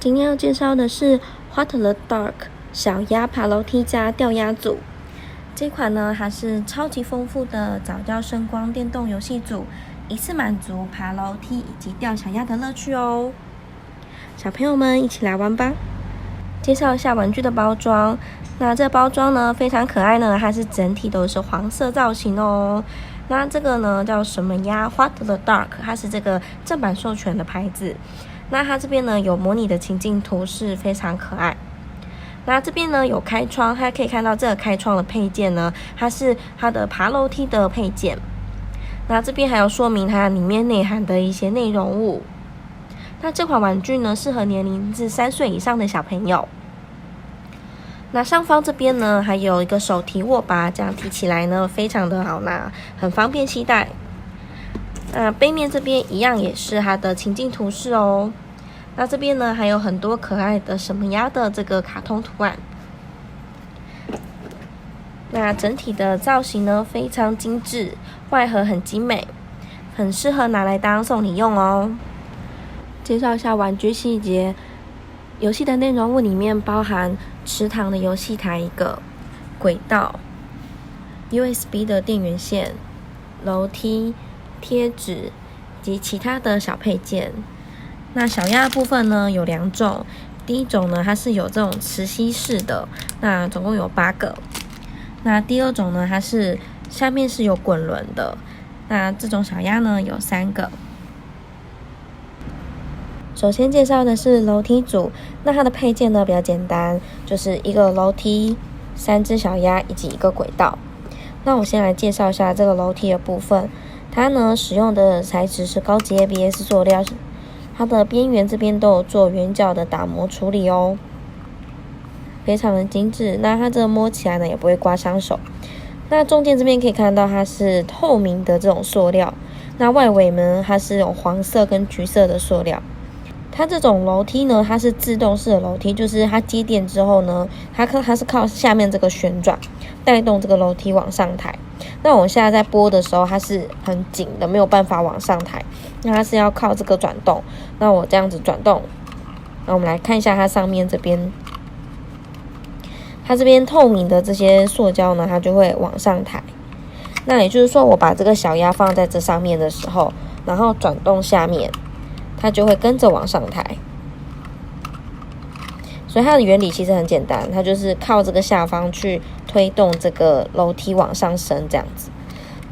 今天要介绍的是 What the Dark 小鸭爬楼梯加吊鸭组。这款呢，它是超级丰富的早教声光电动游戏组，一次满足爬楼梯以及吊小鸭的乐趣哦。小朋友们一起来玩吧！介绍一下玩具的包装。那这包装呢非常可爱呢，它是整体都是黄色造型哦。那这个呢叫什么鸭 What the Dark， 它是这个正版授权的牌子。那它这边呢有模拟的情境图示，非常可爱。那这边呢有开窗，大家可以看到这个开窗的配件呢，它是它的爬楼梯的配件。那这边还有说明它里面内含的一些内容物。那这款玩具呢适合年龄至3岁以上的小朋友。那上方这边呢还有一个手提握把，这样提起来呢非常的好拿，很方便携带。背面这边一样也是它的情境图示哦。那这边呢还有很多可爱的什么鸭的这个卡通图案。那整体的造型呢非常精致，外盒很精美，很适合拿来当送礼用哦。介绍一下玩具细节。游戏的内容物里面包含池塘的游戏台1个，轨道、USB 的电源线、楼梯、贴纸及其他的小配件。那小鸭的部分呢有2种，第一种呢它是有这种磁吸式的，那总共有8个。那第二种呢它是下面是有滚轮的，那这种小鸭呢有3个。首先介绍的是楼梯组，那它的配件呢比较简单，就是一个楼梯、3只小鸭以及一个轨道。那我先来介绍一下这个楼梯的部分，它呢使用的材质是高级 ABS 塑料，它的边缘这边都有做圆角的打磨处理哦，非常的精致。那它这个摸起来呢也不会刮伤手。那中间这边可以看到它是透明的这种塑料，那外围呢它是有黄色跟橘色的塑料。它这种楼梯呢，它是自动式的楼梯，就是它接电之后呢，它是靠下面这个旋转带动这个楼梯往上抬。那我现在在拨的时候，它是很紧的，没有办法往上抬。那它是要靠这个转动。那我这样子转动，那我们来看一下它上面这边，它这边透明的这些塑胶呢，它就会往上抬。那也就是说，我把这个小鸭放在这上面的时候，然后转动下面，它就会跟着往上抬。所以它的原理其实很简单，它就是靠这个下方去推动这个楼梯往上升这样子。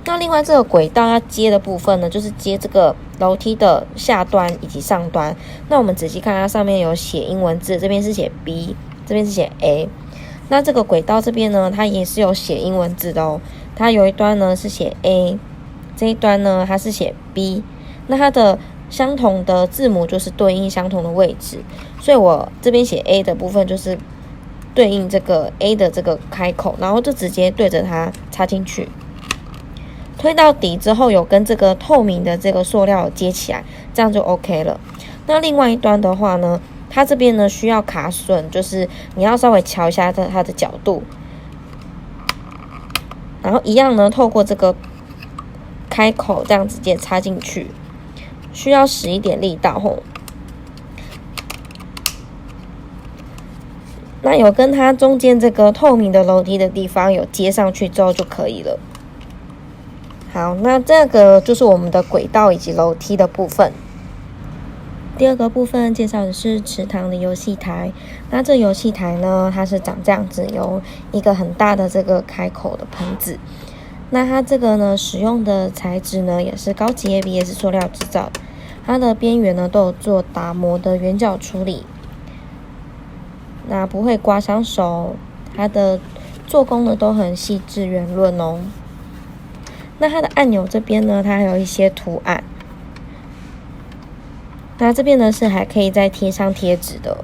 那另外这个轨道要接的部分呢，就是接这个楼梯的下端以及上端。那我们仔细看它上面有写英文字，这边是写 B， 这边是写 A。那这个轨道这边呢，它也是有写英文字的哦。它有一端呢是写 A， 这一端呢它是写 B。那它的相同的字母就是对应相同的位置，所以我这边写 A 的部分就是对应这个 A 的这个开口，然后就直接对着它插进去，推到底之后有跟这个透明的这个塑料接起来，这样就 OK 了。那另外一端的话呢，它这边呢需要卡榫，就是你要稍微瞧一下它的角度，然后一样呢透过这个开口这样直接插进去，需要使一点力道吼。那有跟它中间这个透明的楼梯的地方有接上去之后就可以了。好，那这个就是我们的轨道以及楼梯的部分。第二个部分介绍的是池塘的游戏台。那这游戏台呢，它是长这样子，有一个很大的这个开口的盆子。那它这个呢使用的材质呢也是高级 ABS 塑料制造的，它的边缘呢都有做打磨的圆角处理，那不会刮伤手，它的做工呢都很细致圆润哦。那它的按钮这边呢，它还有一些图案，那这边呢是还可以再贴上贴纸的。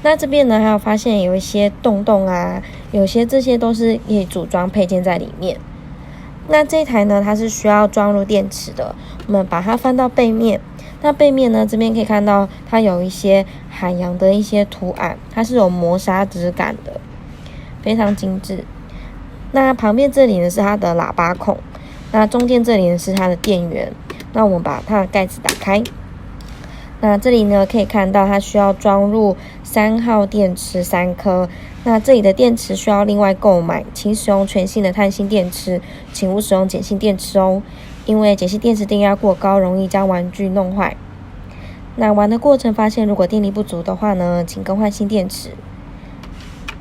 那这边呢还有发现有一些洞洞啊，有些这些都是可以组装配件在里面。那这一台呢它是需要装入电池的，我们把它翻到背面。那背面呢这边可以看到它有一些海洋的一些图案，它是有磨砂质感的，非常精致。那旁边这里呢是它的喇叭孔，那中间这里呢是它的电源。那我们把它的盖子打开，那这里呢可以看到它需要装入3号电池3颗，那这里的电池需要另外购买，请使用全新的碳性电池，请勿使用碱性电池哦，因为碱性电池电压过高，容易将玩具弄坏。那玩的过程发现，如果电力不足的话呢，请更换新电池。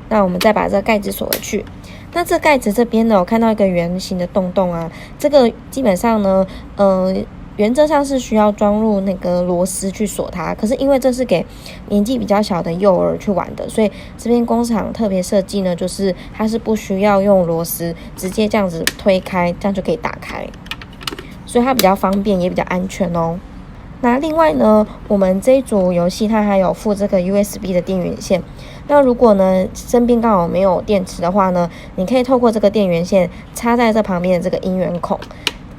那我们再把这个盖子锁回去。那这盖子这边呢，我看到一个圆形的洞洞啊，这个基本上呢，原则上是需要装入那个螺丝去锁它，可是因为这是给年纪比较小的幼儿去玩的，所以这边工厂特别设计呢，就是它是不需要用螺丝，直接这样子推开，这样就可以打开，所以它比较方便也比较安全哦。那另外呢，我们这一组游戏它还有附这个 USB 的电源线，那如果呢身边刚好没有电池的话呢，你可以透过这个电源线插在这旁边的这个音源孔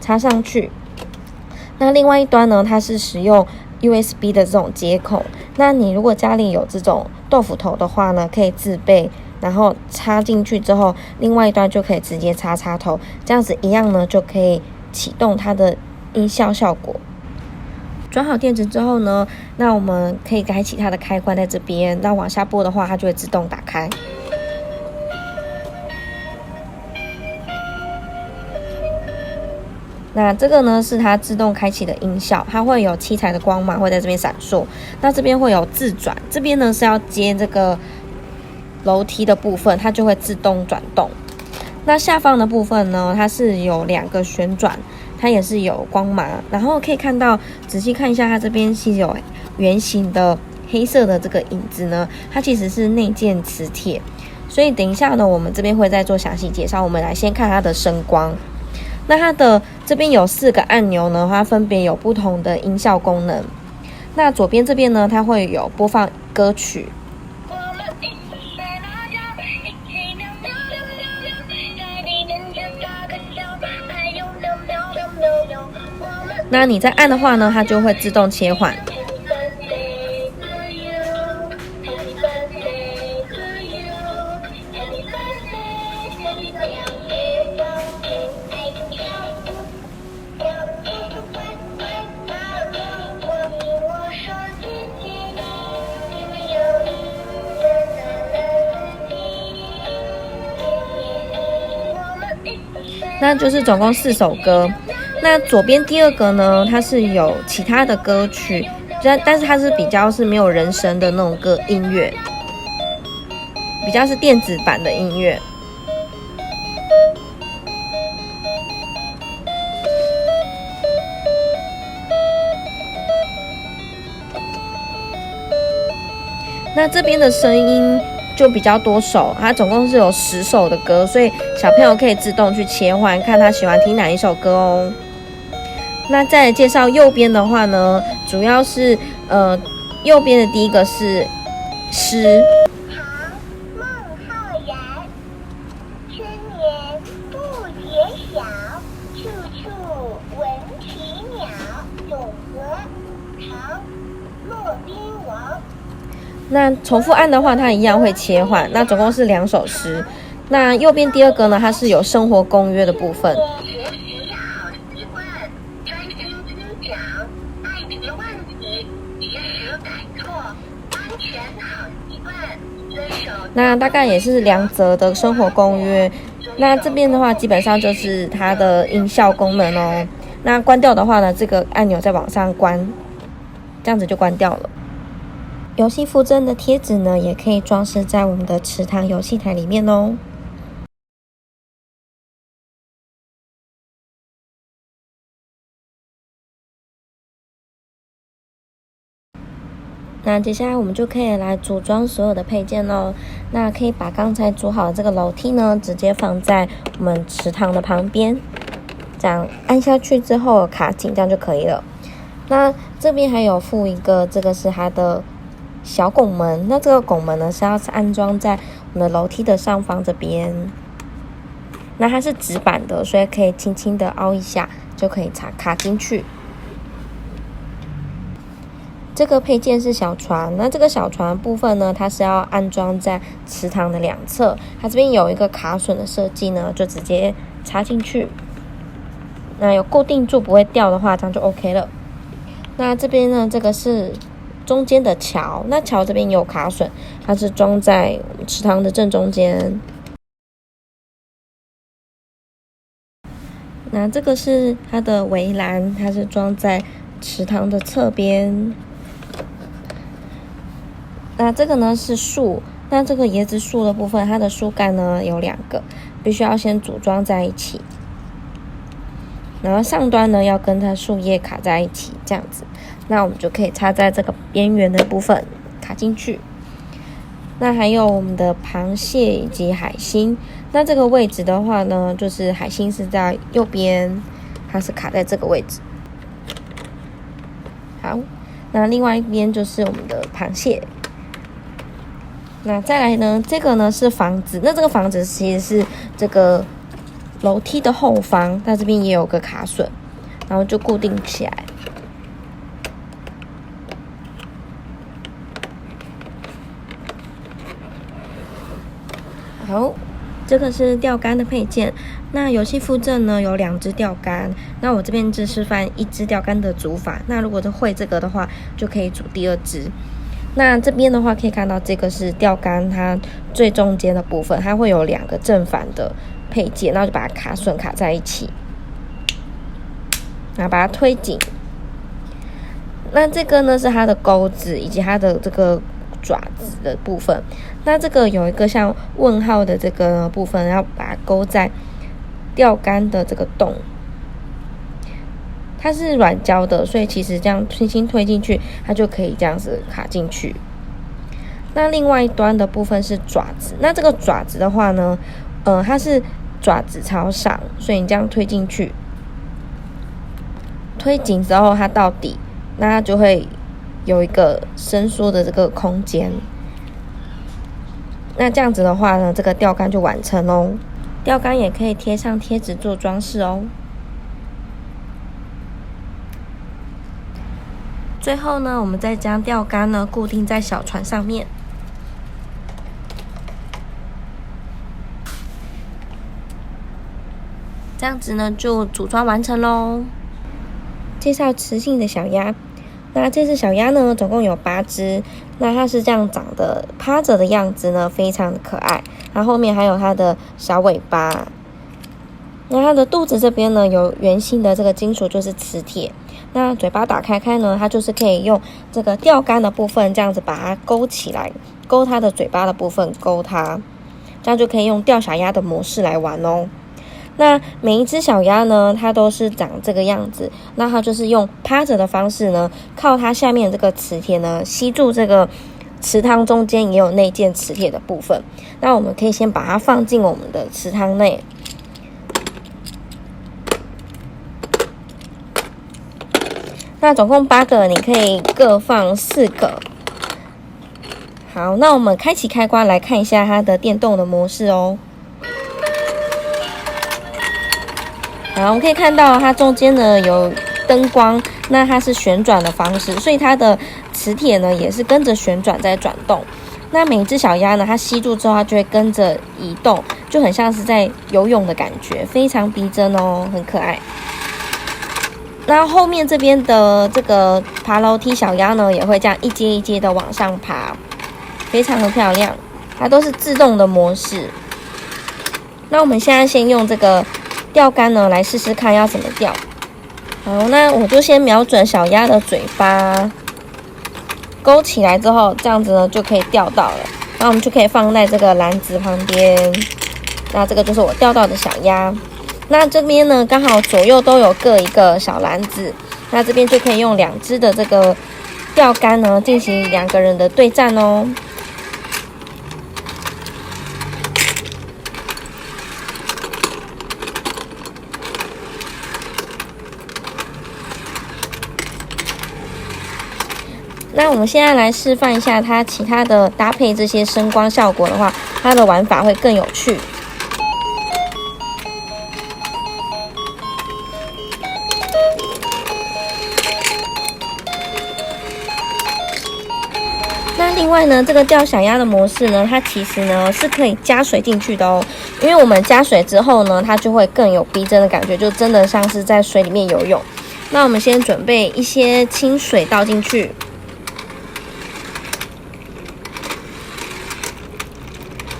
插上去。那另外一端呢，它是使用 USB 的这种接口，那你如果家里有这种豆腐头的话呢，可以自备，然后插进去之后，另外一端就可以直接插插头，这样子一样呢就可以启动它的音效效果。装好电池之后呢，那我们可以开启它的开关在这边，那往下拨的话，它就会自动打开。那这个呢是它自动开启的音效，它会有七彩的光芒会在这边闪烁。那这边会有自转，这边呢是要接这个楼梯的部分，它就会自动转动。那下方的部分呢，它是有2个旋转，它也是有光芒。然后可以看到，仔细看一下，它这边是有圆形的黑色的这个影子呢，它其实是内建磁铁。所以等一下呢，我们这边会再做详细介绍。我们来先看它的声光。那它的这边有4个按钮呢，它分别有不同的音效功能。那左边这边呢，它会有播放歌曲。那你在按的话呢，它就会自动切换。那就是总共4首歌。那左边第2个呢，它是有其他的歌曲，但是它是比较是没有人声的那种音乐，比较是电子版的音乐。那这边的声音就比较多首，它总共是有10首的歌，所以小朋友可以自动去切换，看他喜欢听哪一首歌哦。那再来介绍右边的话呢，主要是右边的第一个是诗。孟浩然，春眠不觉晓，处处闻啼鸟。咏鹅，唐，骆宾王。那重复按的话，它一样会切换。那总共是2首诗。那右边第2个呢，它是有生活公约的部分。那大概也是2则的生活公约。那这边的话，基本上就是它的音效功能哦。那关掉的话呢，这个按钮再往上关，这样子就关掉了。游戏附赠的贴纸呢，也可以装饰在我们的池塘游戏台里面哦。那接下来我们就可以来组装所有的配件咯。那可以把刚才组好的这个楼梯呢，直接放在我们池塘的旁边，这样按下去之后卡紧，这样就可以了。那这边还有附一个，这个是它的小拱门。那这个拱门呢是要安装在我们的楼梯的上方这边。那它是纸板的，所以可以轻轻的凹一下就可以卡进去。这个配件是小船，那这个小船部分呢，它是要安装在池塘的2侧，它这边有一个卡榫的设计呢，就直接插进去。那有固定住不会掉的话，这样就 OK 了。那这边呢，这个是中间的桥，那桥这边有卡榫，它是装在池塘的正中间。那这个是它的围栏，它是装在池塘的侧边。那这个呢是树，那这个椰子树的部分，它的树干呢有2个，必须要先组装在一起，然后上端呢要跟它树叶卡在一起，这样子，那我们就可以插在这个边缘的部分卡进去。那还有我们的螃蟹以及海星，那这个位置的话呢，就是海星是在右边，它是卡在这个位置。好，那另外一边就是我们的螃蟹。那再来呢，这个呢是房子，那这个房子其实是这个楼梯的后方，那这边也有个卡榫，然后就固定起来。好，这个是钓竿的配件。那游戏附赠呢有2支钓竿，那我这边只示范1支钓竿的组法。那如果是会这个的话，就可以组第2支。那这边的话可以看到，这个是钓竿它最中间的部分，它会有2个正反的配件，然后就把它卡榫卡在一起，然后把它推紧。那这个呢是它的钩子以及它的这个爪子的部分。那这个有一个像问号的这个部分，要把它勾在钓竿的这个洞。它是软胶的，所以其实这样轻轻推进去，它就可以这样子卡进去。那另外一端的部分是爪子，那这个爪子的话呢，它是爪子朝上，所以你这样推进去，推紧之后它到底，那它就会有一个伸缩的这个空间。那这样子的话呢，这个钓竿就完成咯。钓竿也可以贴上贴纸做装饰哦。最后呢，我们再将钓竿呢固定在小船上面。这样子呢就组装完成咯。介绍雌性的小鸭。那这只小鸭呢总共有8只，那它是这样长的，趴着的样子呢非常的可爱，它后面还有它的小尾巴。那它的肚子这边呢有圆形的这个金属，就是磁铁。那嘴巴打开呢，它就是可以用这个钓竿的部分这样子把它勾起来，勾它的嘴巴的部分，勾它，这样就可以用钓小鸭的模式来玩哦。那每一只小鸭呢，它都是长这个样子，那它就是用趴着的方式呢，靠它下面这个磁铁呢吸住这个池塘中间也有内建磁铁的部分。那我们可以先把它放进我们的池塘内。那总共8个，你可以各放4个。好，那我们开启开关来看一下它的电动的模式哦。好，我们可以看到它中间呢有灯光，那它是旋转的方式，所以它的磁铁呢也是跟着旋转在转动。那每只小鸭呢，它吸住之后，它就会跟着移动，就很像是在游泳的感觉，非常逼真哦，很可爱。那后面这边的这个爬楼梯小鸭呢，也会这样一阶一阶的往上爬，非常的漂亮。它都是自动的模式。那我们现在先用这个钓竿呢来试试看要怎么钓。好，那我就先瞄准小鸭的嘴巴，勾起来之后，这样子呢就可以钓到了。然后我们就可以放在这个篮子旁边。那这个就是我钓到的小鸭。那这边呢，刚好左右都有各一个小篮子，那这边就可以用2只的这个钓竿呢，进行2个人的对战哦。那我们现在来示范一下它其他的搭配这些声光效果的话，它的玩法会更有趣。那另外呢，这个钓小鸭的模式呢，它其实呢是可以加水进去的哦。因为我们加水之后呢，它就会更有逼真的感觉，就真的像是在水里面游泳。那我们先准备一些清水倒进去。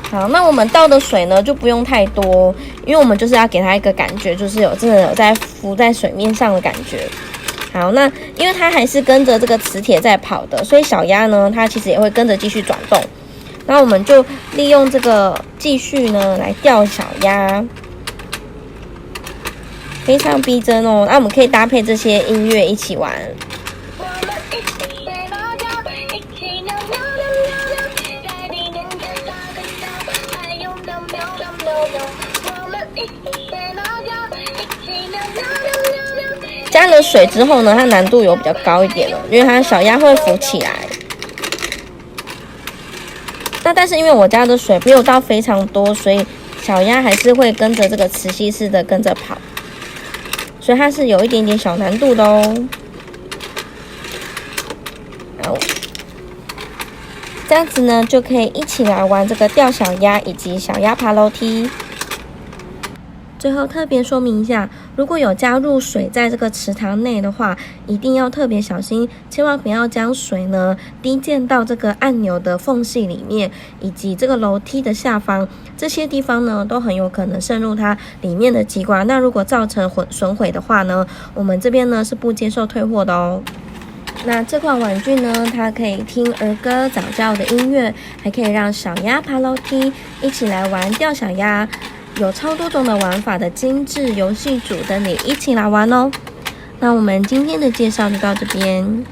好，那我们倒的水呢就不用太多，因为我们就是要给它一个感觉，就是真的有在浮在水面上的感觉。好，那因为它还是跟着这个磁铁在跑的，所以小鸭呢它其实也会跟着继续转动。那我们就利用这个继续呢来钓小鸭，非常逼真哦。那我们可以搭配这些音乐一起玩。加了水之后呢，它难度有比较高一点了，因为它小鸭会浮起来。那但是因为我加的水没有到非常多，所以小鸭还是会跟着这个磁吸式的跟着跑，所以它是有一点点小难度的哦。好，这样子呢就可以一起来玩这个钓小鸭以及小鸭爬楼梯。最后特别说明一下，如果有加入水在这个池塘内的话，一定要特别小心，千万不要将水呢滴溅到这个按钮的缝隙里面，以及这个楼梯的下方，这些地方呢都很有可能渗入它里面的机关。那如果造成损毁的话呢，我们这边呢是不接受退货的哦。那这款玩具呢，它可以听儿歌早教的音乐，还可以让小鸭爬楼梯，一起来玩钓小鸭。有超多种的玩法的精致游戏组等你一起来玩哦。那我们今天的介绍就到这边。